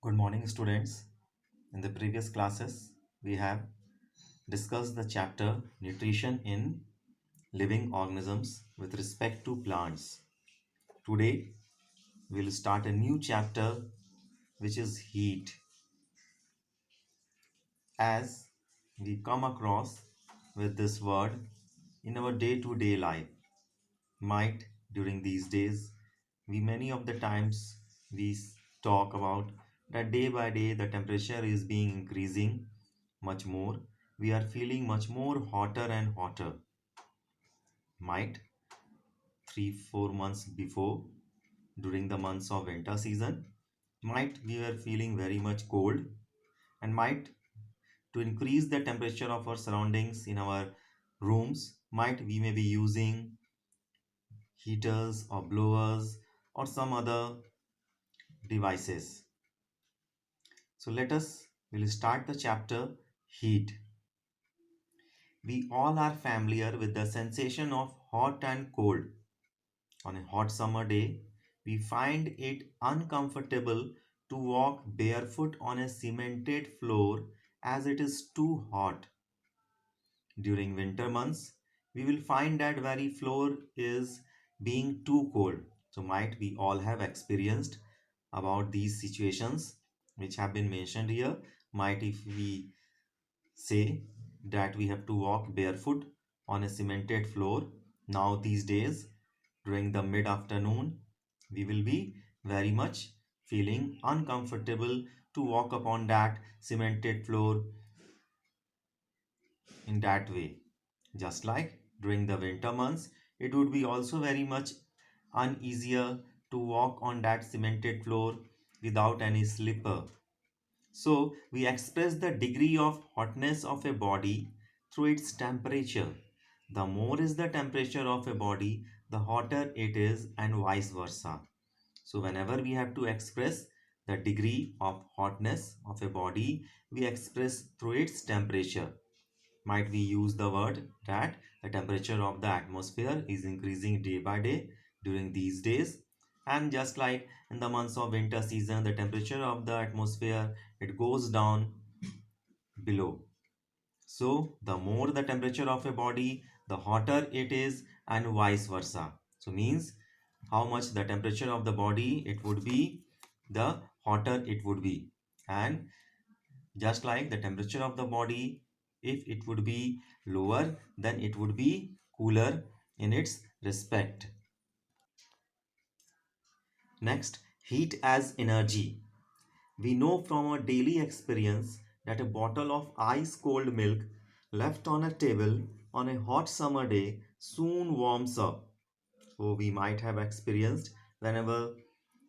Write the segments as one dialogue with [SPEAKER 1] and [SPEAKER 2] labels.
[SPEAKER 1] Good morning, students. In the previous classes, we have discussed the chapter Nutrition in Living Organisms with respect to plants. Today, we'll start a new chapter which is heat. As we come across with this word in our day-to-day life, might during these days, we many of the times we talk about that day by day the temperature is being increasing much more. We are feeling much more hotter and hotter. Might 3 4 months before, during the months of winter season, might we were feeling very much cold, and might to increase the temperature of our surroundings in our rooms, might we may be using heaters or blowers or some other devices. So let us will start the chapter heat. We all are familiar with the sensation of hot and cold. On a hot summer day, we find it uncomfortable to walk barefoot on a cemented floor as it is too hot. During winter months, we will find that very floor is being too cold. So might we all have experienced about these situations which have been mentioned here. Might if we say that we have to walk barefoot on a cemented floor now these days during the mid afternoon, we will be very much feeling uncomfortable to walk upon that cemented floor in that way. Just like during the winter months, it would be also very much uneasier to walk on that cemented floor without any slipper. So we express the degree of hotness of a body through its temperature. The more is the temperature of a body, the hotter it is, and vice versa. So whenever we have to express the degree of hotness of a body, we express through its temperature. Might we use the word that the temperature of the atmosphere is increasing day by day during these days, and just like in the months of winter season the temperature of the atmosphere it goes down below. So the more the temperature of a body, the hotter it is, and vice versa. So means how much the temperature of the body it would be, the hotter it would be. And just like the temperature of the body, if it would be lower, then it would be cooler in its respect. Next, heat as energy. We know from our daily experience that a bottle of ice cold milk left on a table on a hot summer day soon warms up. So we might have experienced whenever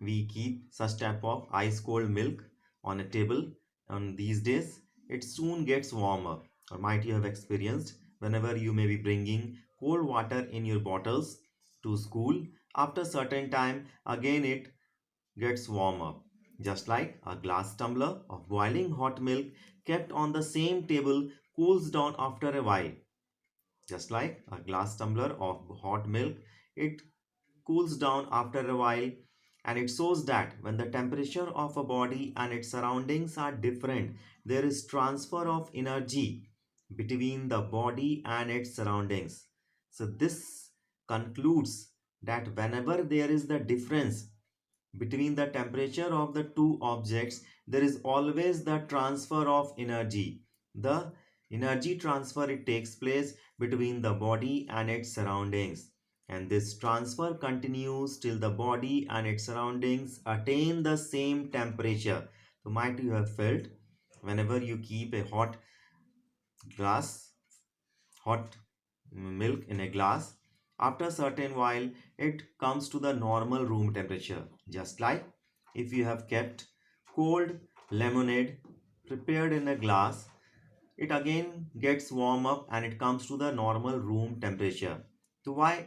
[SPEAKER 1] we keep such type of ice cold milk on a table on these days, it soon gets warmer. Or might you have experienced whenever you may be bringing cold water in your bottles to school, after certain time again it gets warmer. Just like a glass tumbler of boiling hot milk kept on the same table cools down after a while. Just like a glass tumbler of hot milk, it cools down after a while, and it shows that when the temperature of a body and its surroundings are different, there is transfer of energy between the body and its surroundings. So this concludes that whenever there is the difference between the temperature of the two objects, there is always the transfer of energy. The energy transfer it takes place between the body and its surroundings, and this transfer continues till the body and its surroundings attain the same temperature. So might you have felt whenever you keep a glass hot milk in a glass, after a certain while it comes to the normal room temperature. Just like if you have kept cold lemonade prepared in a glass, it again gets warm up and it comes to the normal room temperature. So why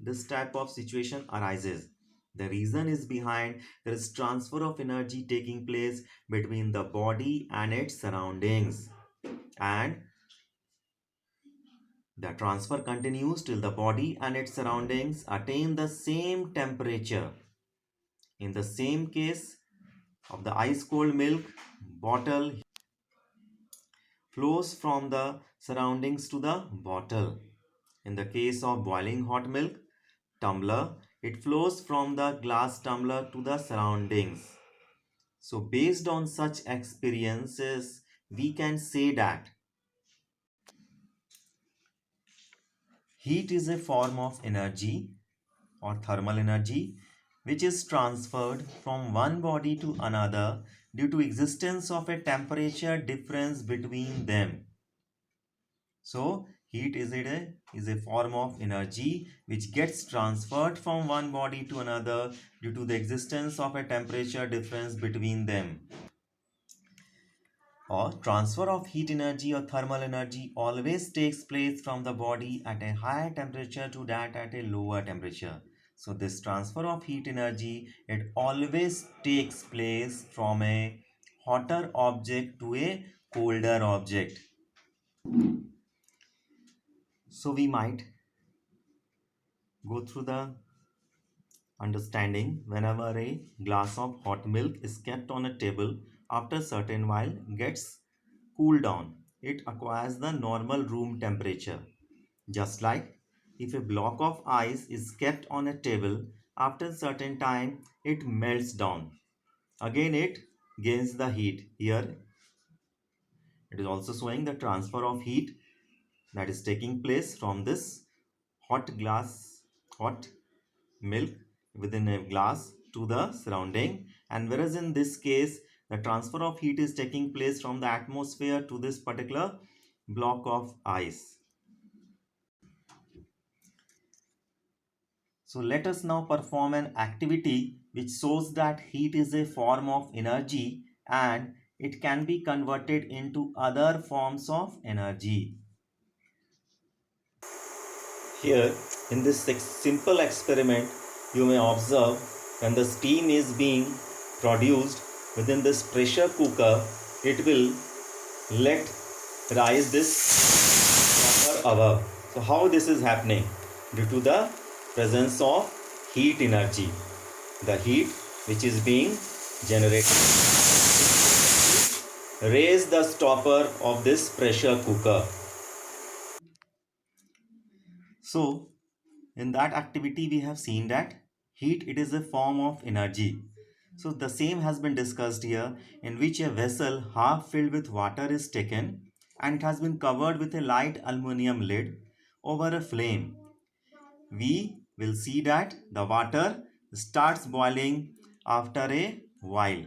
[SPEAKER 1] this type of situation arises? The reason is behind there is transfer of energy taking place between the body and its surroundings, and the transfer continues till the body and its surroundings attain the same temperature. In the same case, of the ice cold milk bottle flows from the surroundings to the bottle. In the case of boiling hot milk tumbler, it flows from the glass tumbler to the surroundings. So, based on such experiences, we can say that heat is a form of energy or thermal energy which is transferred from one body to another due to existence of a temperature difference between them. So heat is a form of energy which gets transferred from one body to another due to the existence of a temperature difference between them. Or transfer of heat energy or thermal energy always takes place from the body at a higher temperature to that at a lower temperature. So this transfer of heat energy, it always takes place from a hotter object to a colder object. So we might go through the understanding whenever a glass of hot milk is kept on a table after a certain while gets cooled down, it acquires the normal room temperature. Just like if a block of ice is kept on a table after a certain time, it melts down. Again, it gains the heat. Here, it is also showing the transfer of heat that is taking place from this hot milk within a glass to the surrounding, and whereas in this case the transfer of heat is taking place from the atmosphere to this particular block of ice. So let us now perform an activity which shows that heat is a form of energy and it can be converted into other forms of energy. Here, in this simple experiment, you may observe when the steam is being produced within this pressure cooker, it will let rise this copper above. So, how this is happening? Due to the presence of heat energy. The heat which is being generated raise the stopper of this pressure cooker. So, in that activity, we have seen that heat it is a form of energy. So, the same has been discussed here, in which a vessel half filled with water is taken and it has been covered with a light aluminum lid over a flame. We will see that the water starts boiling after a while.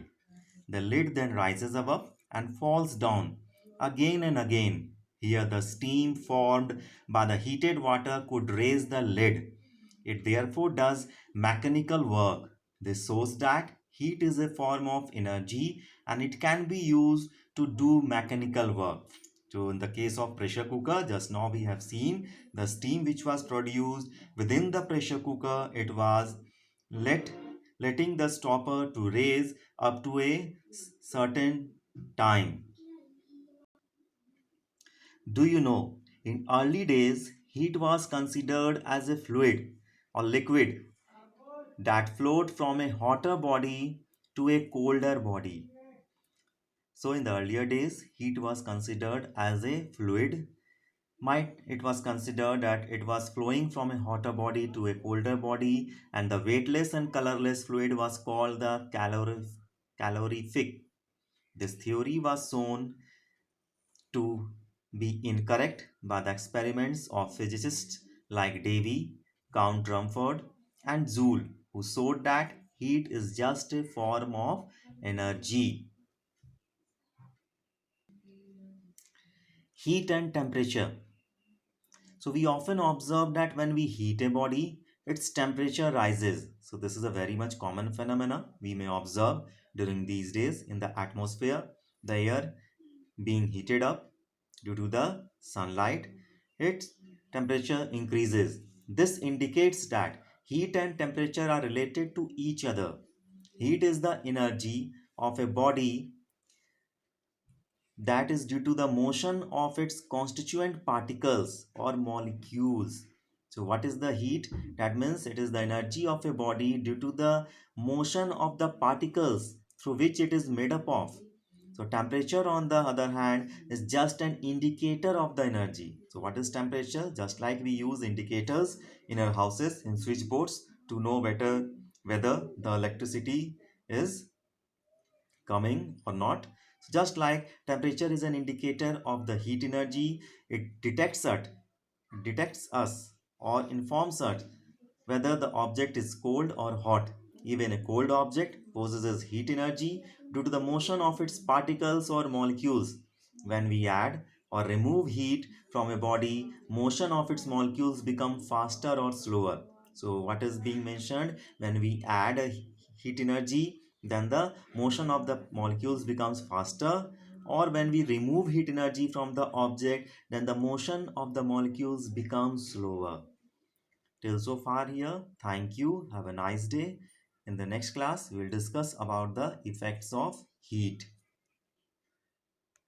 [SPEAKER 1] The lid then rises above and falls down again and again. Here, the steam formed by the heated water could raise the lid. It therefore does mechanical work. This shows that heat is a form of energy and it can be used to do mechanical work. So, in the case of pressure cooker, just now we have seen the steam which was produced within the pressure cooker, it was let letting the stopper to raise up to a certain time. Do you know, in early days, heat was considered as a fluid or liquid that flowed from a hotter body to a colder body. So, in the earlier days, heat was considered as a fluid. Might it was considered that it was flowing from a hotter body to a colder body, and the weightless and colorless fluid was called the calorific. This theory was shown to be incorrect by the experiments of physicists like Davy, Count Rumford, and Joule, who showed that heat is just a form of energy. Heat and temperature. So we often observe that when we heat a body, its temperature rises. So this is a very much common phenomena we may observe during these days in the atmosphere. The air being heated up due to the sunlight, its temperature increases. This indicates that heat and temperature are related to each other. Heat is the energy of a body that is due to the motion of its constituent particles or molecules. So, what is the heat? That means it is the energy of a body due to the motion of the particles through which it is made up of. So temperature on the other hand is just an indicator of the energy. So what is temperature? Just like we use indicators in our houses, in switchboards, to know better whether the electricity is coming or not. So just like temperature is an indicator of the heat energy, it detects us or informs us whether the object is cold or hot. Even a cold object possesses heat energy due to the motion of its particles or molecules. When we add or remove heat from a body, motion of its molecules become faster or slower. So what is being mentioned? When we add a heat energy, then the motion of the molecules becomes faster, or when we remove heat energy from the object, then the motion of the molecules becomes slower. Till so far here, thank you. Have a nice day. In the next class, we will discuss about the effects of heat.